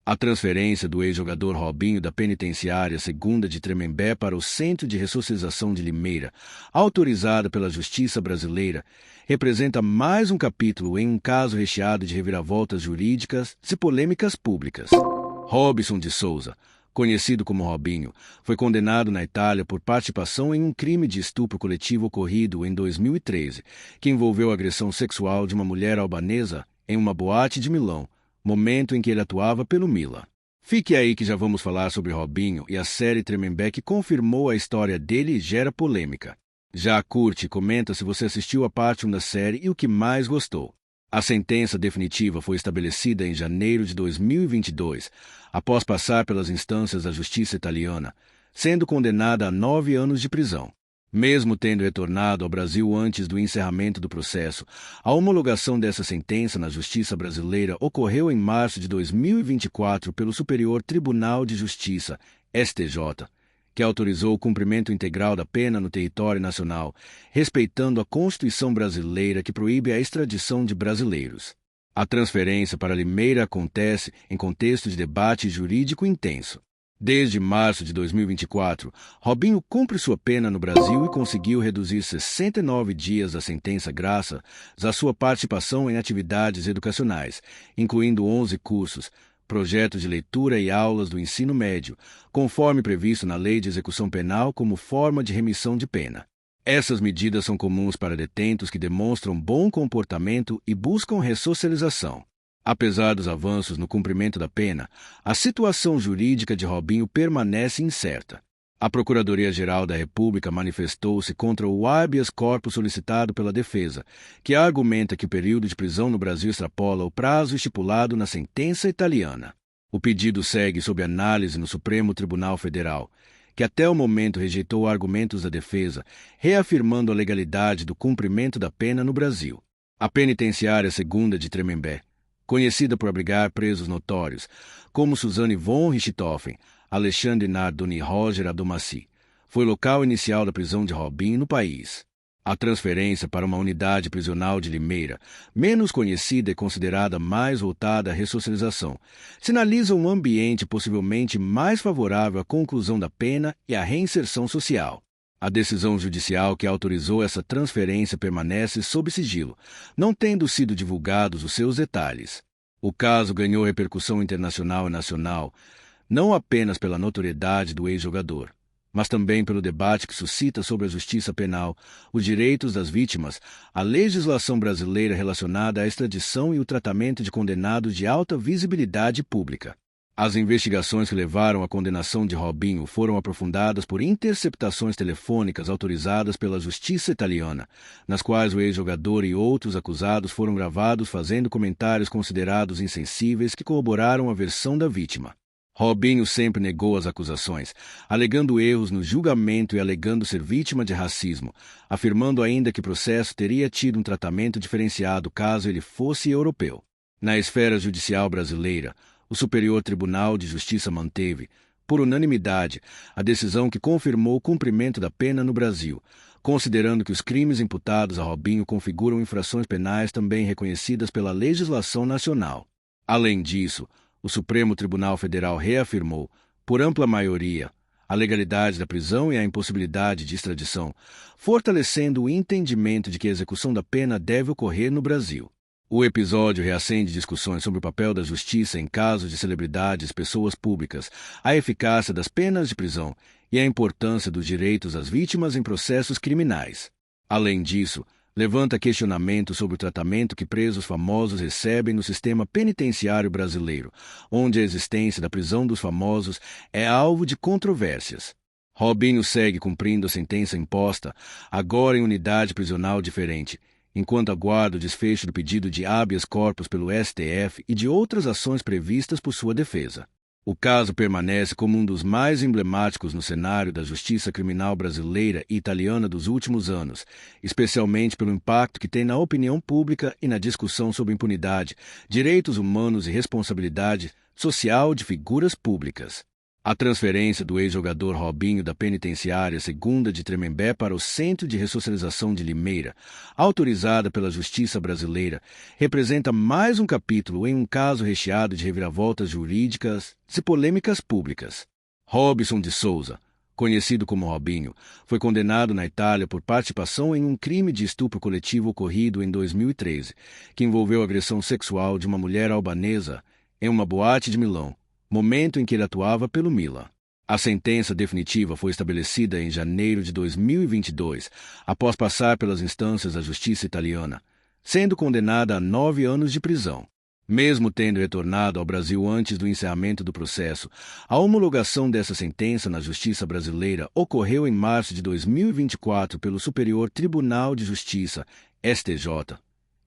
A transferência do ex-jogador Robinho da penitenciária segunda de Tremembé para o Centro de Ressocialização de Limeira, autorizada pela Justiça brasileira, representa mais um capítulo em um caso recheado de reviravoltas jurídicas e polêmicas públicas. Robson de Souza, conhecido como Robinho, foi condenado na Itália por participação em um crime de estupro coletivo ocorrido em 2013, que envolveu a agressão sexual de uma mulher albanesa em uma boate de Milão, momento em que ele atuava pelo Milan. Fique aí que já vamos falar sobre Robinho e a série Tremembé que confirmou a história dele e gera polêmica. Já curte e comenta se você assistiu a parte 1 da série e o que mais gostou. A sentença definitiva foi estabelecida em janeiro de 2022, após passar pelas instâncias da justiça italiana, sendo condenada a 9 anos de prisão. Mesmo tendo retornado ao Brasil antes do encerramento do processo, a homologação dessa sentença na Justiça brasileira ocorreu em março de 2024 pelo Superior Tribunal de Justiça, STJ, que autorizou o cumprimento integral da pena no território nacional, respeitando a Constituição brasileira que proíbe a extradição de brasileiros. A transferência para Limeira acontece em contexto de debate jurídico intenso. Desde março de 2024, Robinho cumpre sua pena no Brasil e conseguiu reduzir 69 dias da sentença graças à sua participação em atividades educacionais, incluindo 11 cursos, projetos de leitura e aulas do ensino médio, conforme previsto na Lei de Execução Penal como forma de remissão de pena. Essas medidas são comuns para detentos que demonstram bom comportamento e buscam ressocialização. Apesar dos avanços no cumprimento da pena, a situação jurídica de Robinho permanece incerta. A Procuradoria-Geral da República manifestou-se contra o habeas corpus solicitado pela defesa, que argumenta que o período de prisão no Brasil extrapola o prazo estipulado na sentença italiana. O pedido segue sob análise no Supremo Tribunal Federal, que até o momento rejeitou argumentos da defesa, reafirmando a legalidade do cumprimento da pena no Brasil. A penitenciária segunda de Tremembé, conhecida por abrigar presos notórios, como Suzane von Richthofen, Alexandre Nardoni e Roger Abdomasi, foi o local inicial da prisão de Robinho no país. A transferência para uma unidade prisional de Limeira, menos conhecida e considerada mais voltada à ressocialização, sinaliza um ambiente possivelmente mais favorável à conclusão da pena e à reinserção social. A decisão judicial que autorizou essa transferência permanece sob sigilo, não tendo sido divulgados os seus detalhes. O caso ganhou repercussão internacional e nacional, não apenas pela notoriedade do ex-jogador, mas também pelo debate que suscita sobre a justiça penal, os direitos das vítimas, a legislação brasileira relacionada à extradição e o tratamento de condenados de alta visibilidade pública. As investigações que levaram à condenação de Robinho foram aprofundadas por interceptações telefônicas autorizadas pela justiça italiana, nas quais o ex-jogador e outros acusados foram gravados fazendo comentários considerados insensíveis que corroboraram a versão da vítima. Robinho sempre negou as acusações, alegando erros no julgamento e alegando ser vítima de racismo, afirmando ainda que o processo teria tido um tratamento diferenciado caso ele fosse europeu. Na esfera judicial brasileira, o Superior Tribunal de Justiça manteve, por unanimidade, a decisão que confirmou o cumprimento da pena no Brasil, considerando que os crimes imputados a Robinho configuram infrações penais também reconhecidas pela legislação nacional. Além disso, o Supremo Tribunal Federal reafirmou, por ampla maioria, a legalidade da prisão e a impossibilidade de extradição, fortalecendo o entendimento de que a execução da pena deve ocorrer no Brasil. O episódio reacende discussões sobre o papel da justiça em casos de celebridades e pessoas públicas, a eficácia das penas de prisão e a importância dos direitos das vítimas em processos criminais. Além disso, levanta questionamentos sobre o tratamento que presos famosos recebem no sistema penitenciário brasileiro, onde a existência da prisão dos famosos é alvo de controvérsias. Robinho segue cumprindo a sentença imposta, agora em unidade prisional diferente, enquanto aguarda o desfecho do pedido de habeas corpus pelo STF e de outras ações previstas por sua defesa. O caso permanece como um dos mais emblemáticos no cenário da justiça criminal brasileira e italiana dos últimos anos, especialmente pelo impacto que tem na opinião pública e na discussão sobre impunidade, direitos humanos e responsabilidade social de figuras públicas. A transferência do ex-jogador Robinho da Penitenciária Segunda de Tremembé para o Centro de Ressocialização de Limeira, autorizada pela Justiça brasileira, representa mais um capítulo em um caso recheado de reviravoltas jurídicas e polêmicas públicas. Robson de Souza, conhecido como Robinho, foi condenado na Itália por participação em um crime de estupro coletivo ocorrido em 2013, que envolveu a agressão sexual de uma mulher albanesa em uma boate de Milão, momento em que ele atuava pelo Milan. A sentença definitiva foi estabelecida em janeiro de 2022, após passar pelas instâncias da justiça italiana, sendo condenada a 9 anos de prisão. Mesmo tendo retornado ao Brasil antes do encerramento do processo, a homologação dessa sentença na justiça brasileira ocorreu em março de 2024 pelo Superior Tribunal de Justiça, STJ,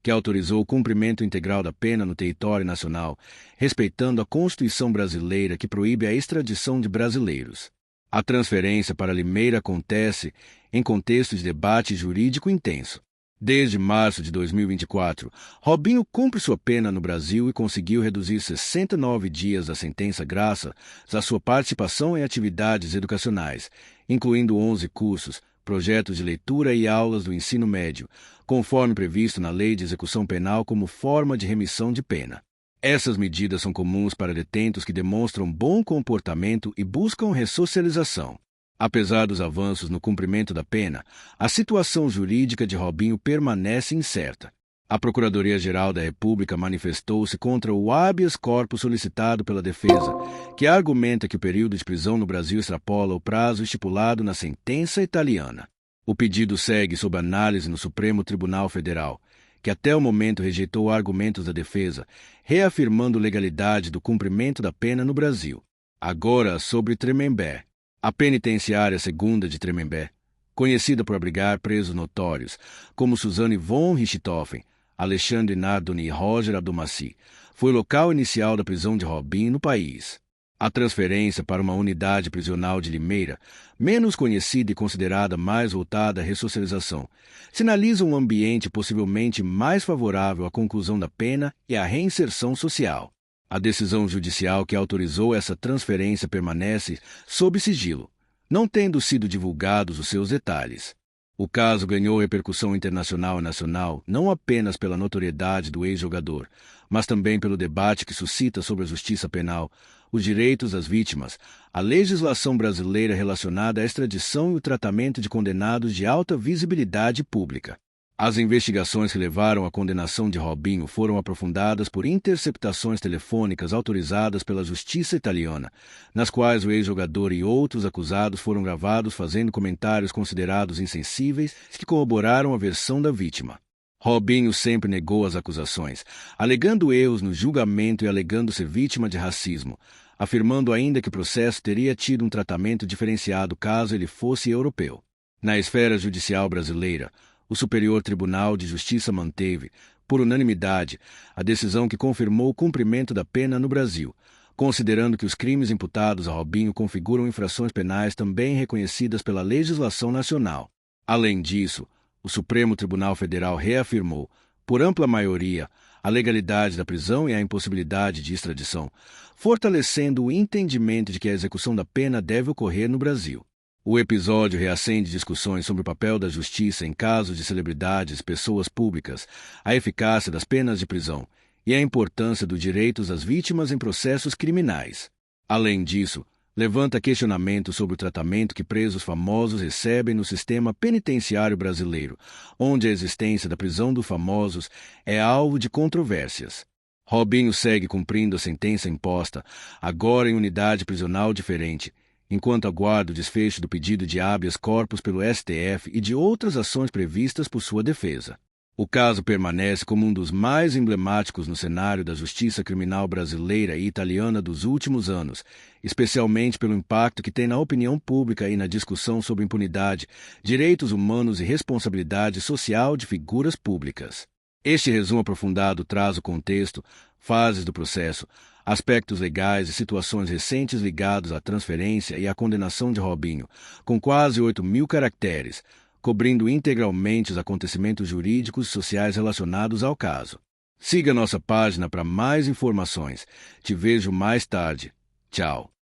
que autorizou o cumprimento integral da pena no território nacional, respeitando a Constituição brasileira que proíbe a extradição de brasileiros. A transferência para Limeira acontece em contexto de debate jurídico intenso. Desde março de 2024, Robinho cumpre sua pena no Brasil e conseguiu reduzir 69 dias da sentença graças à sua participação em atividades educacionais, incluindo 11 cursos, projetos de leitura e aulas do ensino médio, conforme previsto na Lei de Execução Penal como forma de remissão de pena. Essas medidas são comuns para detentos que demonstram bom comportamento e buscam ressocialização. Apesar dos avanços no cumprimento da pena, a situação jurídica de Robinho permanece incerta. A Procuradoria-Geral da República manifestou-se contra o habeas corpus solicitado pela defesa, que argumenta que o período de prisão no Brasil extrapola o prazo estipulado na sentença italiana. O pedido segue sob análise no Supremo Tribunal Federal, que até o momento rejeitou argumentos da defesa, reafirmando legalidade do cumprimento da pena no Brasil. Agora sobre Tremembé. A Penitenciária Segunda de Tremembé, conhecida por abrigar presos notórios como Suzane von Richthofen, Alexandre Nardoni e Roger Abdelmaci, foi o local inicial da prisão de Robinho no país. A transferência para uma unidade prisional de Limeira, menos conhecida e considerada mais voltada à ressocialização, sinaliza um ambiente possivelmente mais favorável à conclusão da pena e à reinserção social. A decisão judicial que autorizou essa transferência permanece sob sigilo, não tendo sido divulgados os seus detalhes. O caso ganhou repercussão internacional e nacional não apenas pela notoriedade do ex-jogador, mas também pelo debate que suscita sobre a justiça penal, os direitos das vítimas, a legislação brasileira relacionada à extradição e o tratamento de condenados de alta visibilidade pública. As investigações que levaram à condenação de Robinho foram aprofundadas por interceptações telefônicas autorizadas pela justiça italiana, nas quais o ex-jogador e outros acusados foram gravados fazendo comentários considerados insensíveis que corroboraram a versão da vítima. Robinho sempre negou as acusações, alegando erros no julgamento e alegando ser vítima de racismo, afirmando ainda que o processo teria tido um tratamento diferenciado caso ele fosse europeu. Na esfera judicial brasileira, o Superior Tribunal de Justiça manteve, por unanimidade, a decisão que confirmou o cumprimento da pena no Brasil, considerando que os crimes imputados a Robinho configuram infrações penais também reconhecidas pela legislação nacional. Além disso, o Supremo Tribunal Federal reafirmou, por ampla maioria, a legalidade da prisão e a impossibilidade de extradição, fortalecendo o entendimento de que a execução da pena deve ocorrer no Brasil. O episódio reacende discussões sobre o papel da justiça em casos de celebridades e pessoas públicas, a eficácia das penas de prisão e a importância dos direitos das vítimas em processos criminais. Além disso, levanta questionamentos sobre o tratamento que presos famosos recebem no sistema penitenciário brasileiro, onde a existência da prisão dos famosos é alvo de controvérsias. Robinho segue cumprindo a sentença imposta, agora em unidade prisional diferente, enquanto aguarda o desfecho do pedido de habeas corpus pelo STF e de outras ações previstas por sua defesa. O caso permanece como um dos mais emblemáticos no cenário da justiça criminal brasileira e italiana dos últimos anos, especialmente pelo impacto que tem na opinião pública e na discussão sobre impunidade, direitos humanos e responsabilidade social de figuras públicas. Este resumo aprofundado traz o contexto, fases do processo, aspectos legais e situações recentes ligados à transferência e à condenação de Robinho, com quase 8.000 caracteres, cobrindo integralmente os acontecimentos jurídicos e sociais relacionados ao caso. Siga nossa página para mais informações. Te vejo mais tarde. Tchau.